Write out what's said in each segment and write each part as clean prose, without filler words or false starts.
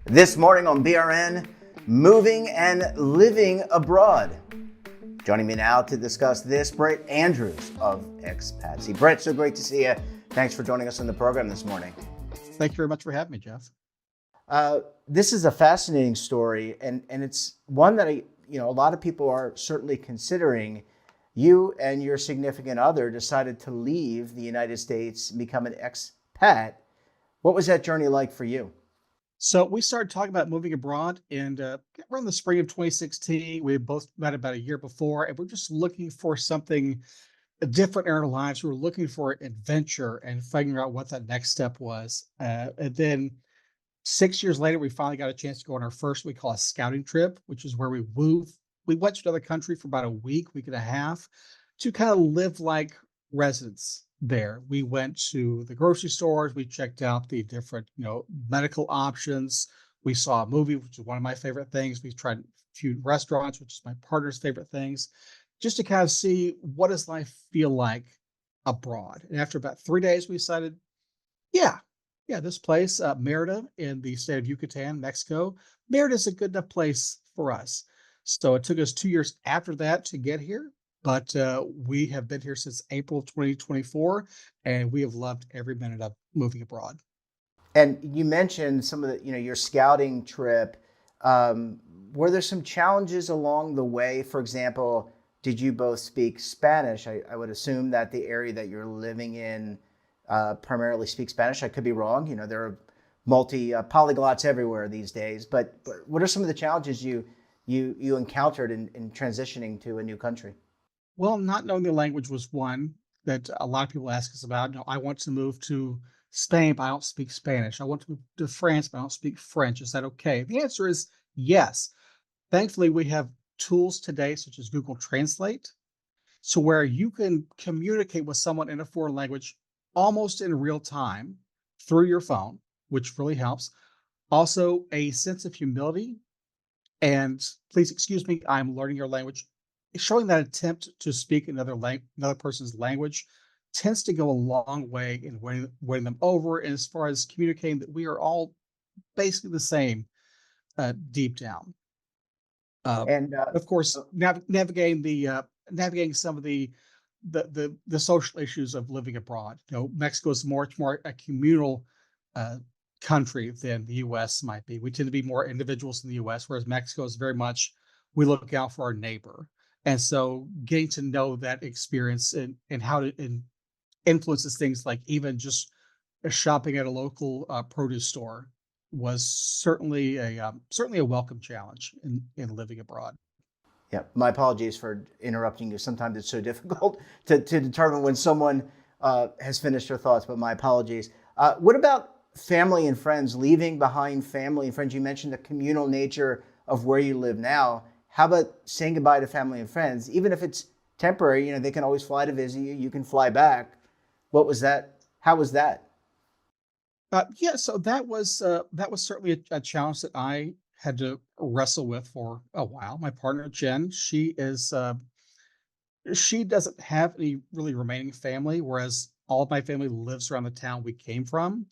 This morning on BRN, moving and living abroad. Joining me now to discuss this, Brett Andrews of Expatsi. Brett, so great to see you. Thanks for joining us on the program this morning. Thank you very much for having me, Jeff. This is a fascinating story, and it's one that a lot of people are certainly considering. You and your significant other decided to leave the United States and become an expat. What was that journey like for you? So we started talking about moving abroad and around the spring of 2016. We had both met about a year before, and we're just looking for something different in our lives. We were looking for adventure and figuring out what that next step was. And then 6 years later, we finally got a chance to go on our first, we call a scouting trip, which is where we moved. We went to another country for about a week and a half to kind of live like residents there. We went to the grocery stores. We checked out the different, medical options. We saw a movie, which is one of my favorite things. We tried a few restaurants, which is my partner's favorite things, just to kind of see what does life feel like abroad. And after about 3 days, we decided, yeah, this place, Merida in the state of Yucatan, Mexico, Merida is a good enough place for us. So it took us 2 years after that to get here, but we have been here since April of 2024, and we have loved every minute of moving abroad. And you mentioned some of the, your scouting trip. Were there some challenges along the way? For example, did you both speak Spanish? I would assume that the area that you're living in primarily speaks Spanish. I could be wrong. There are polyglots everywhere these days. But what are some of the challenges you encountered in transitioning to a new country? Well, not knowing the language was one that a lot of people ask us about. I want to move to Spain, but I don't speak Spanish. I want to move to France, but I don't speak French. Is that okay? The answer is yes. Thankfully, we have tools today, such as Google Translate, so where you can communicate with someone in a foreign language almost in real time through your phone, which really helps. Also, a sense of humility. And please excuse me, I'm learning your language. Showing that attempt to speak another person's language tends to go a long way in winning them over. And as far as communicating that we are all basically the same deep down. And Of course, navigating some of the social issues of living abroad. Mexico is much more a communal country than the U.S. might be. We tend to be more individuals in the U.S., whereas Mexico is very much we look out for our neighbor. And so getting to know that experience and how it influences things like even just shopping at a local produce store was certainly a welcome challenge in living abroad. yeah, my apologies for interrupting you. Sometimes it's so difficult to determine when someone has finished their thoughts, but my apologies. What about family and friends, leaving behind family and friends? You mentioned the communal nature of where you live now. How about saying goodbye to family and friends? Even if it's temporary, they can always fly to visit you. You can fly back. What was that? How was that? So that was certainly a challenge that I had to wrestle with for a while. My partner Jen, she doesn't have any really remaining family, whereas all of my family lives around the town we came from.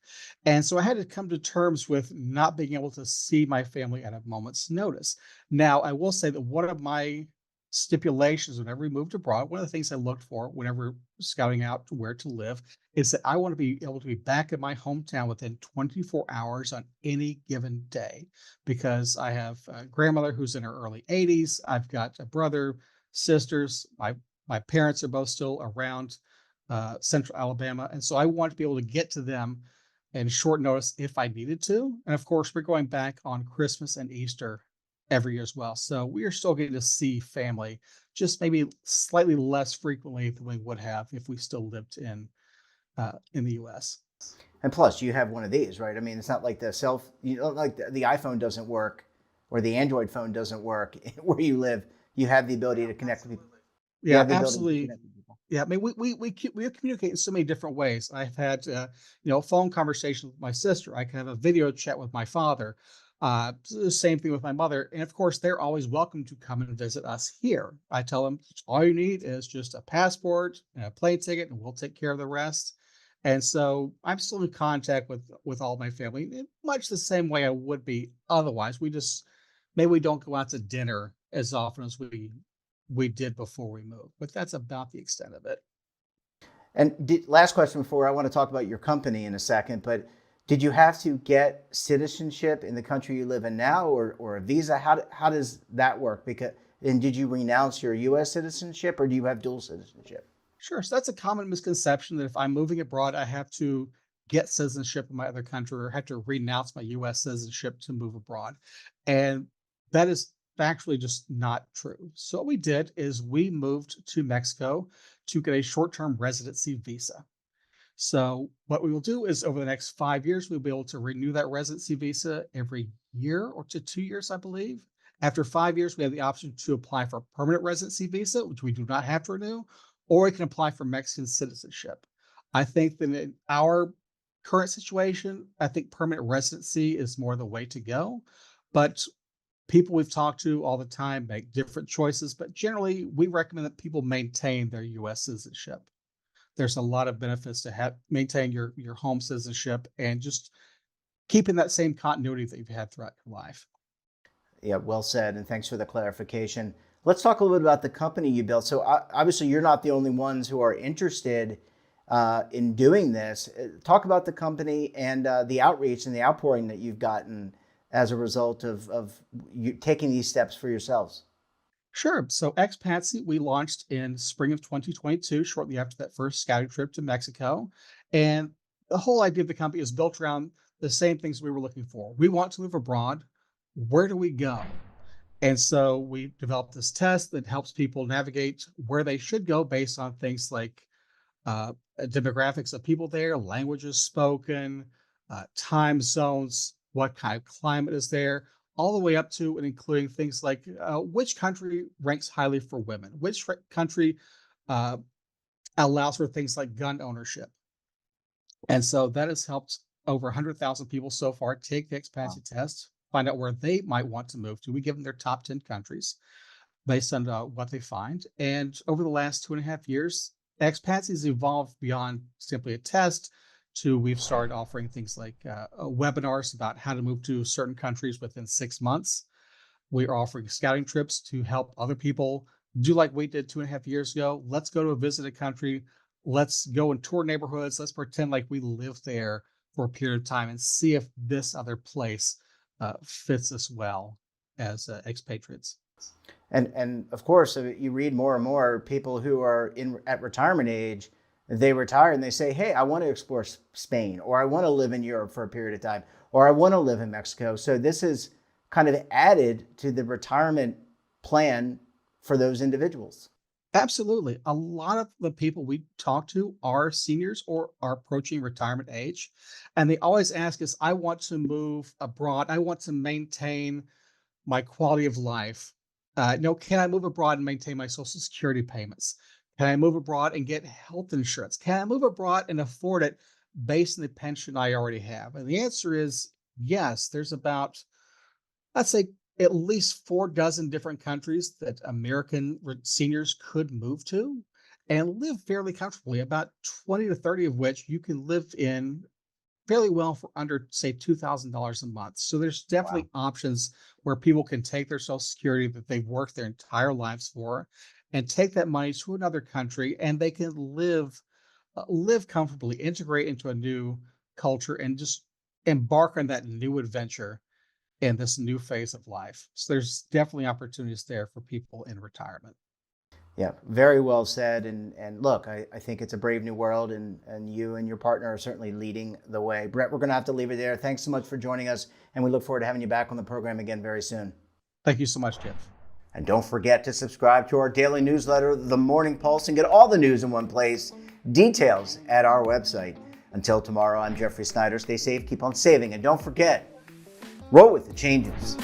And so I had to come to terms with not being able to see my family at a moment's notice. Now, I will say that one of my stipulations whenever we moved abroad, one of the things I looked for whenever scouting out where to live is that I want to be able to be back in my hometown within 24 hours on any given day, because I have a grandmother who's in her early 80s. I've got a brother, sisters. My parents are both still around Central Alabama, and so I want to be able to get to them in short notice if I needed to. And of course, we're going back on Christmas and Easter every year as well, so we are still getting to see family, just maybe slightly less frequently than we would have if we still lived in the U.S. And plus, you have one of these, right? I mean, it's not like the iPhone doesn't work or the Android phone doesn't work where you live. You have the ability to connect with people. You Yeah, have the ability to absolutely. connect with people. Yeah, I mean, we communicate in so many different ways. I've had phone conversations with my sister. I can have a video chat with my father. The same thing with my mother, and of course, they're always welcome to come and visit us here. I tell them all you need is just a passport and a plane ticket, and we'll take care of the rest. And so I'm still in contact with all my family in much the same way I would be otherwise. We just maybe we don't go out to dinner as often as we did before we moved, but that's about the extent of it. And last question before I want to talk about your company in a second, but did you have to get citizenship in the country you live in now, or a visa? How does that work? Because and did you renounce your U.S. citizenship, or do you have dual citizenship? Sure. So that's a common misconception that if I'm moving abroad, I have to get citizenship in my other country or have to renounce my US citizenship to move abroad. And that is factually just not true. So what we did is we moved to Mexico to get a short-term residency visa. So what we will do is over the next 5 years, we'll be able to renew that residency visa every year or to 2 years, I believe. After 5 years, we have the option to apply for a permanent residency visa, which we do not have to renew, or we can apply for Mexican citizenship. I think that in our current situation, I think permanent residency is more the way to go. But people we've talked to all the time make different choices. But generally, we recommend that people maintain their US citizenship. There's a lot of benefits to have maintain your home citizenship and just keeping that same continuity that you've had throughout your life. Yeah, well said, and thanks for the clarification. Let's talk a little bit about the company you built. So obviously, you're not the only ones who are interested in doing this. Talk about the company and the outreach and the outpouring that you've gotten as a result of you taking these steps for yourselves. Sure. So Expatsi, we launched in spring of 2022, shortly after that first scouting trip to Mexico. And the whole idea of the company is built around the same things we were looking for. We want to live abroad. Where do we go? And so we developed this test that helps people navigate where they should go based on things like demographics of people there, languages spoken, time zones, what kind of climate is there, all the way up to and including things like which country ranks highly for women, which country uh, allows for things like gun ownership. And so that has helped over 100,000 people so far take the Wow. expatriate test, find out where they might want to move to. We give them their top 10 countries based on what they find. And over the last 2.5 years, Expats has evolved beyond simply a test to we've started offering things like webinars about how to move to certain countries within 6 months. We are offering scouting trips to help other people do like we did 2.5 years ago. Let's go to visit a country. Let's go and tour neighborhoods. Let's pretend like we live there for a period of time and see if this other place fits us well as expatriates. And of course, you read more and more people who are in at retirement age. They retire and they say, "Hey, I want to explore Spain, or I want to live in Europe for a period of time, or I want to live in Mexico." So this is kind of added to the retirement plan for those individuals. Absolutely. A lot of the people we talk to are seniors or are approaching retirement age. And they always ask us, I want to move abroad. I want to maintain my quality of life. Can I move abroad and maintain my social security payments? Can I move abroad and get health insurance? Can I move abroad and afford it based on the pension I already have? And the answer is yes. There's about, let's say, at least 4 dozen different countries that American seniors could move to and live fairly comfortably, about 20 to 30 of which you can live in fairly well for under, say, $2,000 a month. So there's Wow. definitely options where people can take their Social Security that they've worked their entire lives for and take that money to another country, and they can live comfortably, integrate into a new culture, and just embark on that new adventure in this new phase of life. So there's definitely opportunities there for people in retirement. Yeah, very well said. And look, I think it's a brave new world, and you and your partner are certainly leading the way. Brett, we're going to have to leave it there. Thanks so much for joining us, and we look forward to having you back on the program again very soon. Thank you so much, Jeff. And don't forget to subscribe to our daily newsletter, The Morning Pulse, and get all the news in one place. Details at our website. Until tomorrow, I'm Jeffrey Snyder. Stay safe, keep on saving, and don't forget, roll with the changes.